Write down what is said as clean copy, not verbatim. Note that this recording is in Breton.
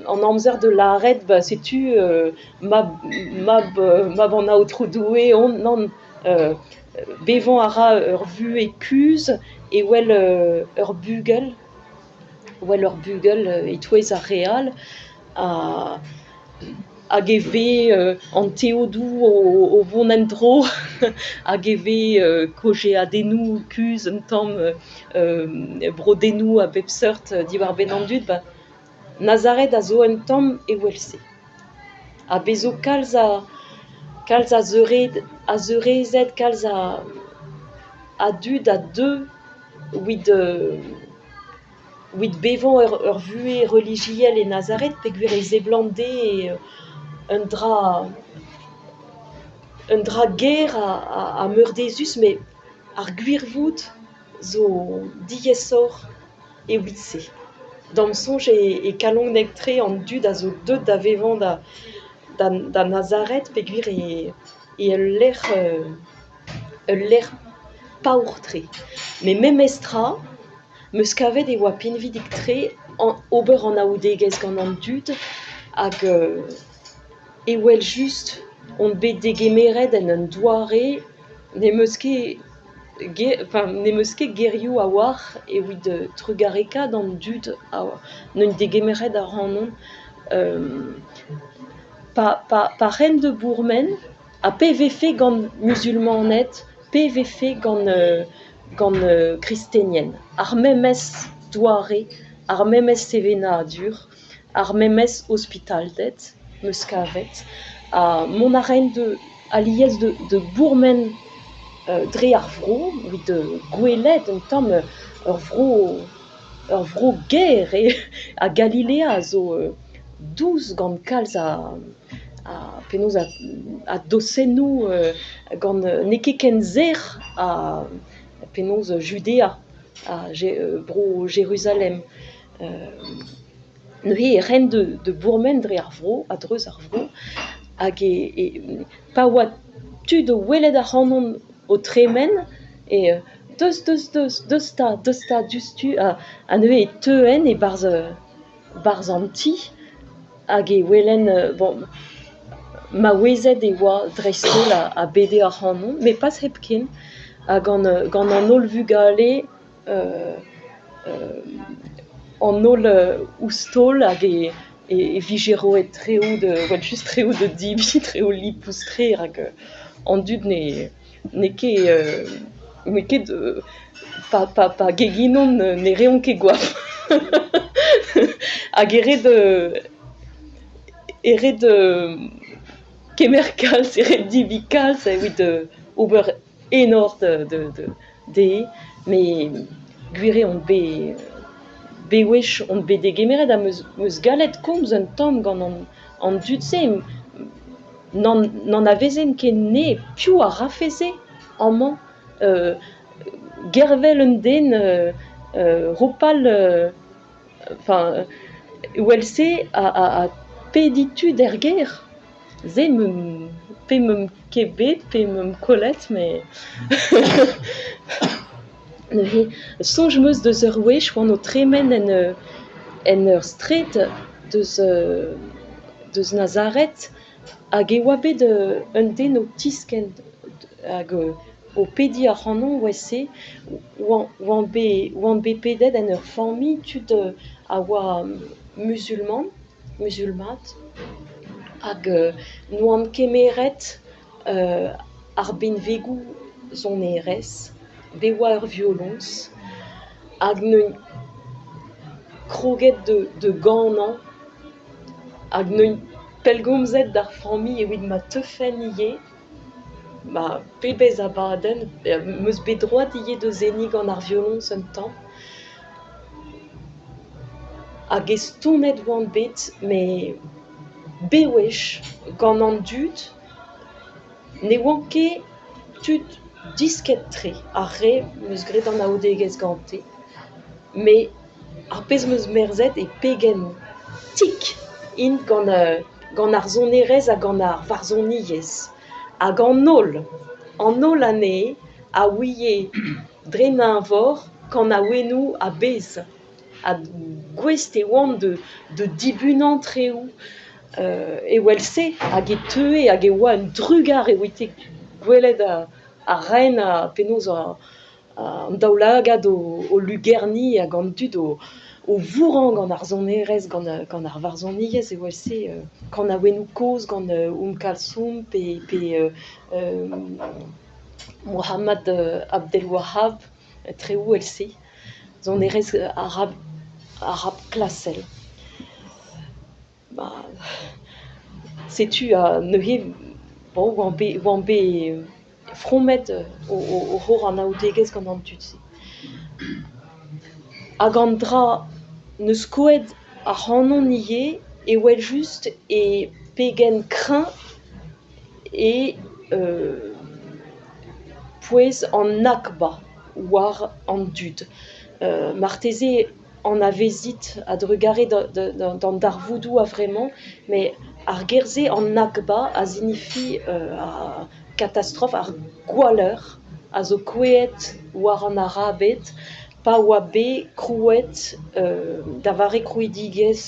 en amzer de l'arrêt, bah, sais-tu, mab en a autre doué, on non, bevant ara ur vu et cuse, et well ur bugel, et touez a real, hag e vez an teodou o vont endro, hag e vez kojeadennoù kuz un tamm brodennoù a bep seurt diwar ben an dud, ba, Nazaret a zo un tamm e welse. A bezo kalz a zeurezet, kalz a dud a deux wid bevan ur vuez religiel e Nazaret, peogwir e zeblande e un dra ger a meurdezus, mais ar gwirvoud zo diesor e witse. Dam sonj e kalon nektre an dud a zo deut da vevan da Nazaret, peogwir ul lec'h paour-tre. Mais memestra, meus kavet e oa pinvidik tre ober an aoudegez gant an dud, hag e wel just on bet degemeret en un doare, ne meus ket gerioù a war evit trugareka d'an dud n'un degemeret a rannon, pa ren de bourmen, a pe vefe gant musulmanet, pe vefe gant kristenien. Ar memez doare, ar memez sevena a dur, ar memez hospitaldet, meus kavet, mont a ren a liez de bourmen dre ar vro, evit gwelet un tamm ur vro ger a Galilea zo douz gant kalz penaos a dosennoù gant ne ket ken zer a penaos Judea, bro Jérusalem. Neuze e ren de bourmen dre ar vro, a dreuz ar vro, hag pa oa tud o welet a rannon o tremen, e deus ta justu, a neuze e teuen e barz an ti, hag e welen, bon, ma wezet e oa dreist-holl a bede a rannon, me pas hep ken, gant an holl vugale, an holl oustol, hag e vijeroet treoù wel just treoù de dibi, treoù lipoustrer, hag an dud ne ket pa geginon ne reont ket goaf. Hag eret kemer kalz, eret dibi kalz, evit ober enor de, me gwir on wech on bet degemeret a meus gallet komz un tamm gant an dud-se, n'an a vezen ket ne piv a rafeze amañ gervel un den ropal, welse a peditud er ger. Se pe meum ket bet, pe meum kollet, mais sonj meus deus ur wech oan o tremen en ur stret deus Nazaret, hag e oa bet un den o tisken, hag o pedi a rannon wese, oan bet pedet en ur familh tud a oa musulmat, hag n'oan kemeret ar benvegoù sonerez, be oa ur violons, hag n'eun kroget de ganan, hag n'eun pellgomzet d'ar familh evit ma tefen ivez, ma pebezh a badenn, meus bet droad ivez deus enni gant ar violons un tamm, hag e stonet oan bet, me bewech gant an dud, ne oan ket tud disket tre, ar re meus graet an aoudegez gante, me ar pezh meus merzet e pegen tik int gant ar sonerez hag gant ar varzhoniezh. Hag an holl anezhe a ouie dre ninvor gant a ouennoù a bez. a gwest e oan de dibunan treoù e welse hag e teue hag e oa un drugar e oite gwelet a ren a penaos an daoulagad o lugerni hag an dud o vouran gant ar zonerez gant ar varzhoniez e welse gant a wenou koz gant Kalsoum pe Mohamed Abdelwahab treoù else zonerez arab klasel. Bah, setu a neuze bon oan bet fromet o c'hor an aoudegez gant an dud-se. Hag an dra neus koet ar c'hanon ivez e wel just e pegen kreñv e pouez an Nakba war an dud. Marteze an a vezit a drugare d'an darvoudou a vremañ, mais ar gerze an Nakba a signifi a katastrof, ar gwaleur, a zo kouezhet war an arabet, pa oa bet krouet da vare krouedigezh